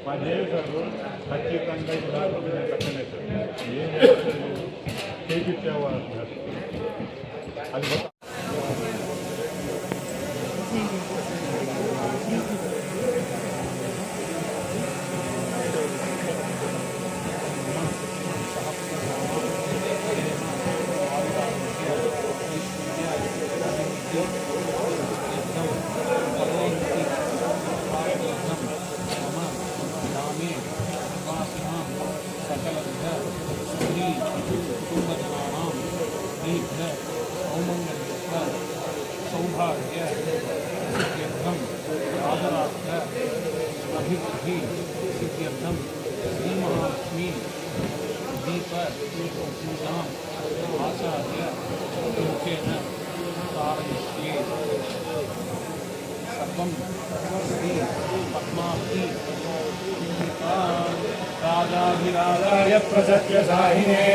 మా దేవి సార్ ఖచ్చితంగా కట్టలేదు ఏం చేయించేవారు అది सौभाग्य सिद्ध्यर्थम आदरार्थ अभिवृद्धि सिद्ध्यर्थम श्री महालक्ष्मी दीप पूजां आचार्य मुखेन कारयिष्ये सर्वं श्री पद्मावती राजाधिराजाय प्रसत्यसाहिने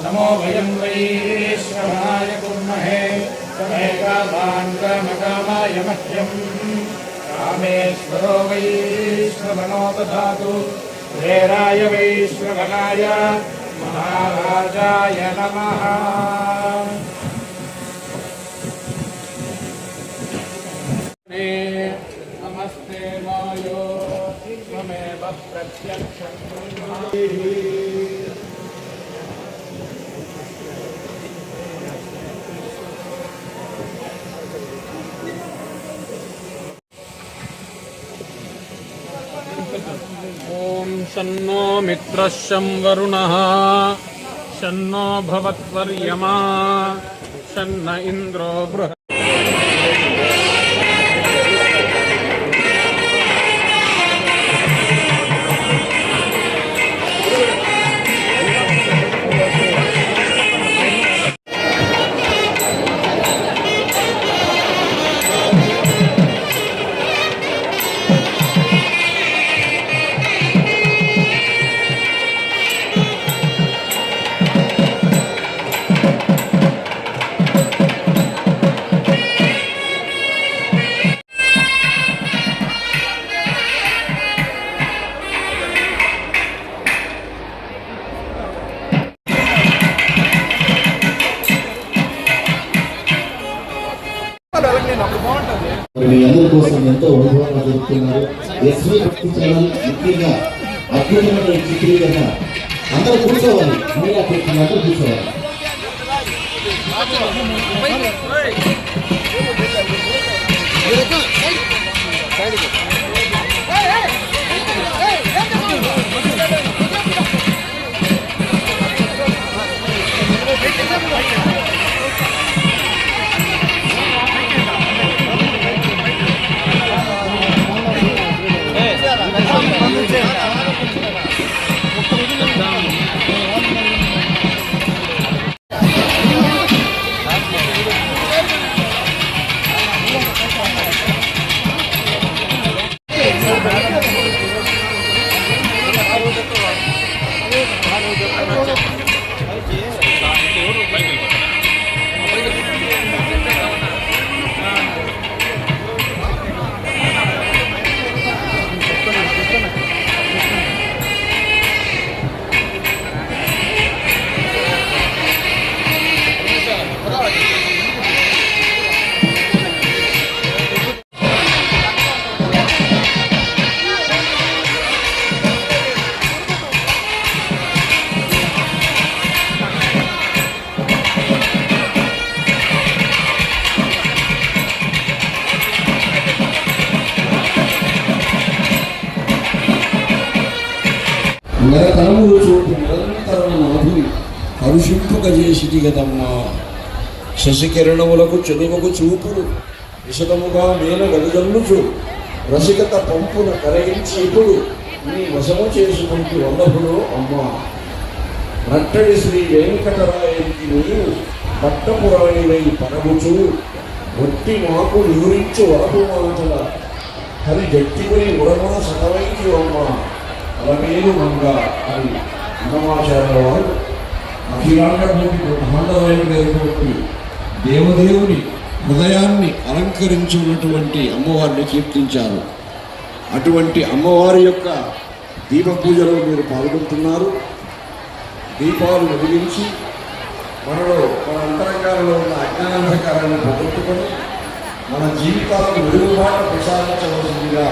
नमो वयं वैश्रवणाय कुर्महे कामाय मह्यं कामेश्वरो वैश्रवणो दधातु कुबेराय वैश्रवणाय महाराजाय नमः। नमस्ते वायो त्वमेव प्रत्यक्षं ब्रह्मास्मि। ओम शन्नो मित्रः शं वरुणः शन्नो भवत्वर्यमा शन्न इंद्रो बृहत्। మీ అందరి కోసం ఎంతో వైభవంగా జరుపుతున్నారు. ఎస్వీ భక్తి ఛానల్ ముఖ్యంగా అద్భుతమైన చిత్రీకరణ. అందరూ కూర్చోవాలి, మీరా అందరూ కూర్చోవాలి. తరములు చోటు నిరంతరమైన మధుని హరుషింపగజేసిది కదమ్మా. శశికిరణములకు చెలువకు చూపుడు విశదముగా మేల వెలుగల్లుచు రసికత పంపున కరగించి ఇప్పుడు నీ వశము చేసుకుంటూ వల్లభుడు అమ్మా. నట్టడి శ్రీ వెంకటరాయుడికి నీవు పట్టపురాణివై పరముచు ఒట్టి మాకు వివరించు వరపు మాటల హరి జట్టిపై ఉడమన సతవైకి అమ్మ అలమేలు మంగ అని అన్నమాచార్య వారు అఖిలాండభూమి బ్రహ్మాండమైనటువంటి దేవదేవుని హృదయాన్ని అలంకరించున్నటువంటి అమ్మవారిని కీర్తించారు. అటువంటి అమ్మవారి యొక్క దీప పూజలో మీరు పాల్గొంటున్నారు. దీపాలు వెలిగించి మనలో మన అంతరంగాలలో ఉన్న అజ్ఞానాంధకారాన్ని పోగొట్టుకొని మన జీవితాలకు వెలుగుబాట ప్రసాదించవలసిందిగా,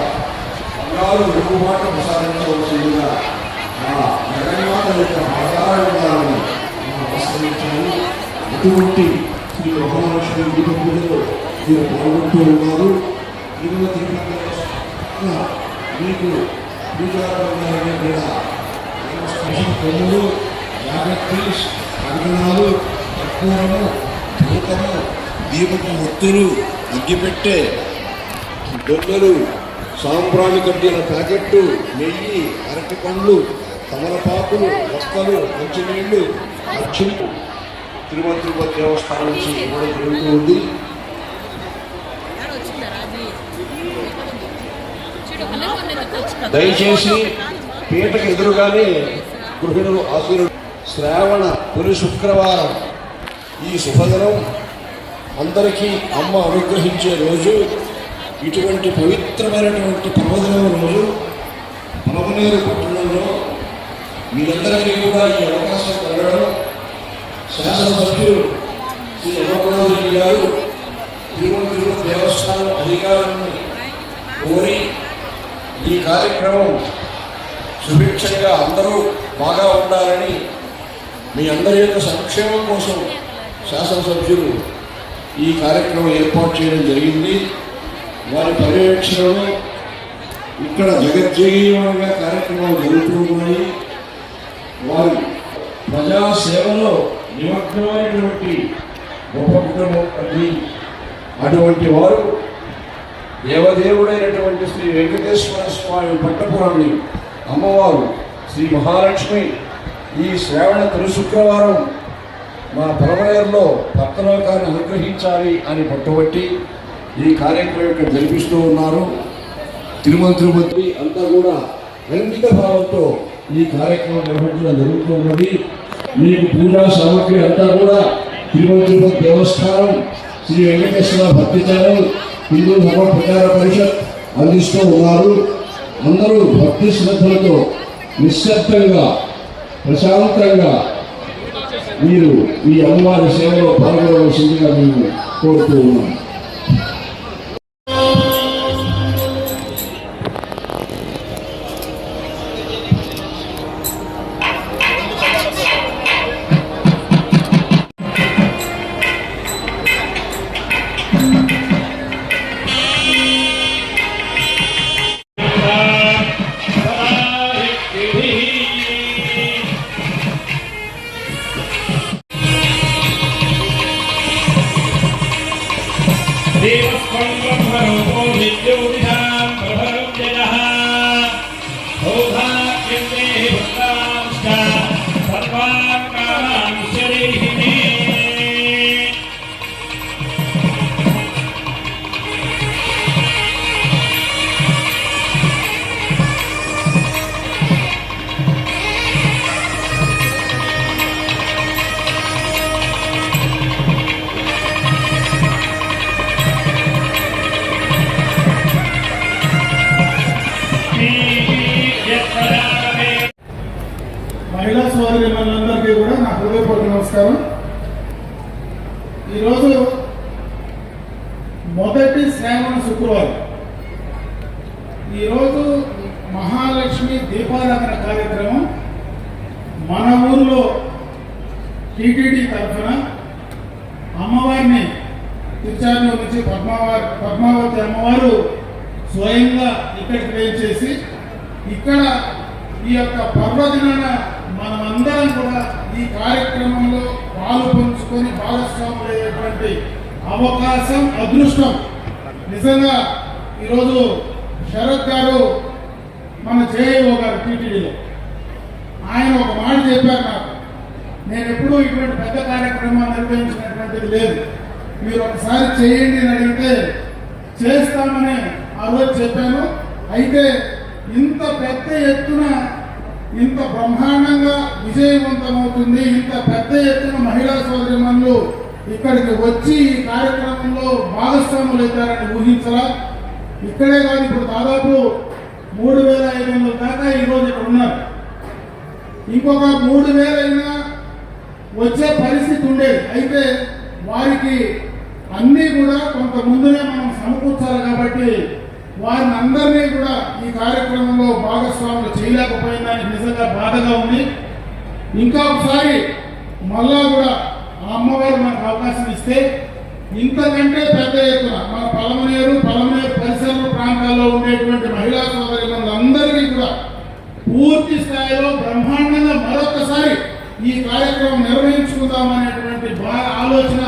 బంగారు వెలుగుబాట ప్రసాదించవలసిందిగా ఆ జగన్మాత యొక్క ఆధారాలను ఆశ్రయించాలి. అటువంటి శ్రీ మహాలక్ష్మి దీప పూజలో మీరు పాల్గొంటూ ఉన్నారు. మీకు పూజాపరమైన కూడా స్పెషల్ కొమ్ములు, జాగ్రత్తీస్, కంకణాలు, కర్పూరము, ధూపము, దీపపు ఒత్తులు, అగ్గిపెట్టె, దొంగలు, సాంబ్రాణి కట్టిన ప్యాకెట్టు, నెయ్యి, అరటి పండ్లు, తమలపాకులు, వక్కలు, మంచినీళ్లు, అక్షింపు తిరుమల తిరుపతి దేవస్థానం నుంచి ఇవ్వడం జరుగుతూ ఉంది. దయచేసి పీటకు ఎదురుగానే గృహిణులు ఆశీర్వదించారు. శ్రావణ తొలి శుక్రవారం ఈ శుభదినం అందరికీ అమ్మ అనుగ్రహించే రోజు. ఇటువంటి పవిత్రమైనటువంటి పర్వదినం రోజు పలమనేరు పట్టణంలో మీరందరికీ కూడా ఈ అవకాశం కలగడం శాసనసభ్యులు శ్రీ అమర్నాథ్ గారు తిరుమల తిరుపతి దేవస్థానం అధికారులను కోరి ఈ కార్యక్రమం సుభిక్షంగా అందరూ బాగా ఉండాలని, మీ అందరి యొక్క సంక్షేమం కోసం శాసనసభ్యులు ఈ కార్యక్రమం ఏర్పాటు చేయడం జరిగింది. వారి పర్యవేక్షణలో ఇక్కడ జగజ్జీవనంగా కార్యక్రమాలు జరుగుతూ ఉన్నాయి. వారి ప్రజాసేవలో నిమగ్నమైనటువంటి గొప్ప కుటుంబం అది. అటువంటి వారు దేవదేవుడైనటువంటి శ్రీ వెంకటేశ్వర స్వామి పట్టపురాణి అమ్మవారు శ్రీ మహాలక్ష్మి ఈ శ్రావణ తొలి శుక్రవారం మా పరమనేరులో భక్తలోకాన్ని అనుగ్రహించాలి అని పట్టుబట్టి ఈ కార్యక్రమం ఇక్కడ జరిపిస్తూ ఉన్నారు. తిరుమల తిరుపతి అంతా కూడా అంకిత భావంతో ఈ కార్యక్రమం నిర్వహించడం జరుగుతూ ఉన్నది. మీకు పూజా సామగ్రి అంతా కూడా తిరుమల తిరుపతి దేవస్థానం, శ్రీ వెంకటేశ్వర భక్తి ఛానల్, హిందూ ధర్మ ప్రచార పరిషత్ అందిస్తూ ఉన్నారు. అందరూ భక్తి శ్రద్ధలతో నిశ్శబ్దంగా ప్రశాంతంగా మీరు ఈ అమ్మవారి సేవలో పాల్గొనవలసిందిగా మేము కోరుతూ ఉన్నాం. మహిళా సోదరి మనందరికీ కూడా నా హృదయపూర్వక నమస్కారం. ఈరోజు మొదటి శ్రావణ శుక్రవారం. ఈరోజు మహాలక్ష్మి దీపారాధన కార్యక్రమం మన ఊరిలో టీటీడీ తరఫున అమ్మవారిని తిరుచానూరు నుంచి పద్మావతి అమ్మవారు స్వయంగా ఇక్కడికి వేయించేసి ఇక్కడ ఈ యొక్క పర్వదినాన మనమందరం కూడా ఈ ఈ కార్యక్రమంలో పాలు పంచుకొని భాగస్వాములయ్యేటువంటి అవకాశం, అదృష్టం. నిజంగా ఈరోజు శరత్ గారు మన జేఈఓ గారు టీటీడీలో ఆయన ఒక మాట చెప్పారు నాకు, నేను ఎప్పుడూ ఇటువంటి పెద్ద కార్యక్రమాలు నిర్వహించినటువంటిది లేదు, మీరు ఒకసారి చేయండి అని అడిగితే చేస్తామని ఆ రోజు చెప్పాను. అయితే ఇంత పెద్ద ఎత్తున, ఇంత బ్రహ్మాండంగా విజయవంతమవుతుంది, ఇంత పెద్ద ఎత్తున మహిళా సోదరిమణులు ఇక్కడికి వచ్చి ఈ కార్యక్రమంలో భాగస్వాములు అవుతారని ఊహించరా. ఇక్కడే కాదు, ఇప్పుడు దాదాపు 3,500 దాకా ఈరోజు ఇక్కడ ఉన్నారు. ఇంకొక 3,000 అయినా వచ్చే పరిస్థితి ఉండేది. అయితే వారికి అన్నీ కూడా కొంత ముందునే మనం సమకూర్చాలి కాబట్టి వారిని అందరినీ కూడా ఈ కార్యక్రమంలో భాగస్వాములు చేయలేకపోయిందని నిజంగా బాధగా ఉంది. ఇంకా ఒకసారి మళ్ళా కూడా ఆ అమ్మవారు మనకు అవకాశం ఇస్తే ఇంతకంటే పెద్ద ఎత్తున మన పలమనేరు పరిసర ప్రాంతాల్లో ఉండేటువంటి మహిళా సోదరులందరికీ కూడా పూర్తి స్థాయిలో బ్రహ్మాండంగా మరొకసారి ఈ కార్యక్రమం నిర్వహించుకుందామనేటువంటి ఆలోచన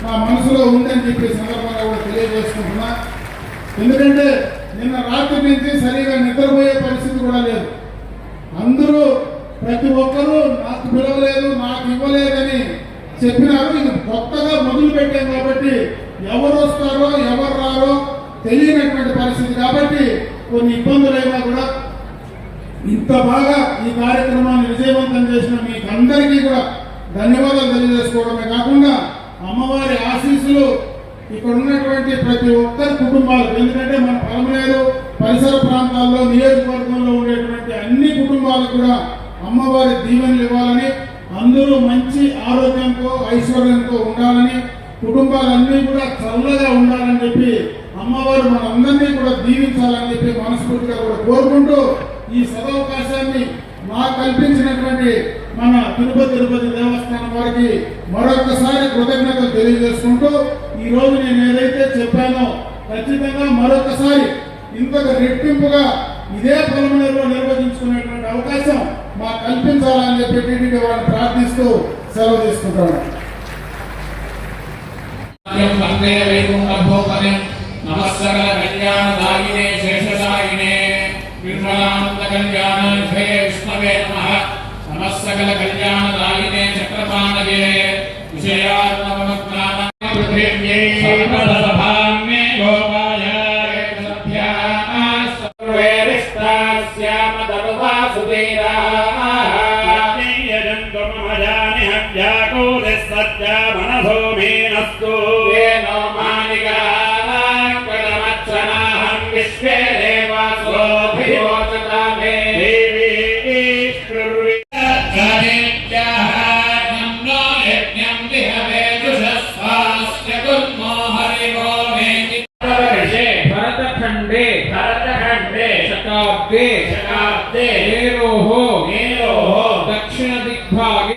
నా మనసులో ఉందని చెప్పి సందర్భంగా కూడా తెలియజేసుకుంటున్నా. ఎందుకంటే నిన్న రాత్రి నుంచి సరిగా నిద్రపోయే పరిస్థితి కూడా లేదు. అందరూ ప్రతి ఒక్కరూ నాకు పిలవలేదు, నాకు ఇవ్వలేదని చెప్పినారు. ఇది కొత్తగా మొదలు పెట్టాం కాబట్టి ఎవరు వస్తారో ఎవరు రారో తెలియనటువంటి పరిస్థితి కాబట్టి కొన్ని ఇబ్బందులైనా కూడా ఇంత బాగా ఈ కార్యక్రమాన్ని విజయవంతం చేసిన మీకు అందరికీ కూడా ధన్యవాదాలు తెలియజేసుకోవడమే కాకుండా అమ్మవారి ఆశీస్సులు ఇక్కడ ఉన్నటువంటి ప్రతి ఒక్కరి కుటుంబాలకు, ఎందుకంటే మన పలమనేరు పరిసర ప్రాంతాల్లో నియోజకవర్గంలో ఉండేటువంటి అన్ని కుటుంబాలకు కూడా అమ్మవారి దీవెనలు ఇవ్వాలని, అందరూ మంచి ఆరోగ్యంతో ఐశ్వర్యంతో ఉండాలని, కుటుంబాలన్నీ కూడా చల్లగా ఉండాలని చెప్పి అమ్మవారు మనందరినీ కూడా దీవించాలని చెప్పి మనస్ఫూర్తిగా కూడా కోరుకుంటూ ఈ సదవకాశాన్ని నాకు కల్పించినటువంటి మన తిరుపతి దేవస్థానం వారికి మరొకసారి కృతజ్ఞతలు తెలియజేసుకుంటూ ఈ రోజు నేను ఏదైతే చెప్పానో ఖచ్చితంగా మరొకసారి ఇంతకు రెట్టింపుగా ఇదే పలమనేరులో నిర్వహించుకునేటువంటి అవకాశం మాకు కల్పించాలని చెప్పి టీటీడీ వారిని ప్రార్థిస్తూ సెలవు తీసుకుంటాను. నమస్సకల కళ్యాణదాయినే శేషదాయినే నిర్మలానంద కళ్యాణాయ విష్ణవే నమః. నమస్సకల కళ్యాణదాయినే చక్రపాణగే విషయాత్మవజ్ఞాన పృథివ్యై సర్వసభామ్మే గోపాయాయ సభ్యాః సర్వేరిష్టాస్యామ దర్వాసుదేరాః యజంతు మమజాని హవ్యాకూలిస్సత్యా మనసో మేనస్తు ఏనో మానికా విశ్వే దేవాసోభివోచతామే దేవీ ఈశ్వరుణ్యాః నమో యజ్ఞం విహవేదుషస్వాస్య గుర్మో హరివో మేతి భరతఖండే శతాబ్దే మేరోః దక్షిణ దిగ్భాగే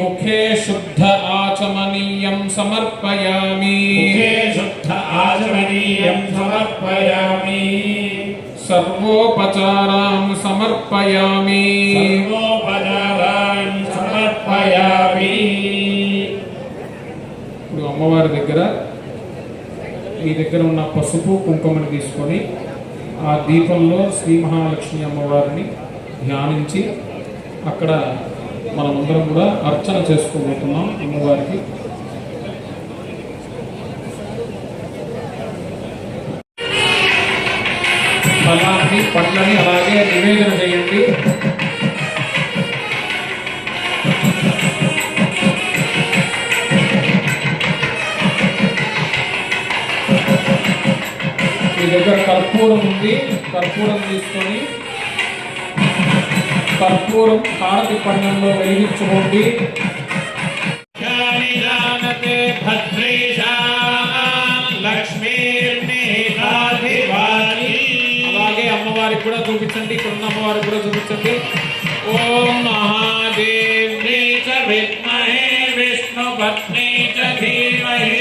मुखे शुद्ध आचमनीयं समर्पयामि सर्वोपचारां समर्पयामि ఇప్పుడు అమ్మవారి దగ్గర మీ దగ్గర ఉన్న పసుపు కుంకుమని తీసుకొని ఆ దీపంలో శ్రీ మహాలక్ష్మి అమ్మవారిని ధ్యానించి అక్కడ మనమందరం కూడా అర్చన చేసుకోబోతున్నాం అమ్మవారికి. ఫలాన్ని పండ్లని అలాగే నివేదన చేయండి. మీ దగ్గర కర్పూరం ఉంది, కర్పూరం తీసుకొని కర్పూరం హారతి పండంలో వెలిగించుకోండి. లక్ష్మీ అమ్మవారికి కూడా చూపించండి, ఇక్కడ ఉన్న అమ్మవారికి కూడా చూపించండి. ఓం మహాదేవ్యై చ విద్మహే విష్ణుపత్ని చ ధీమహి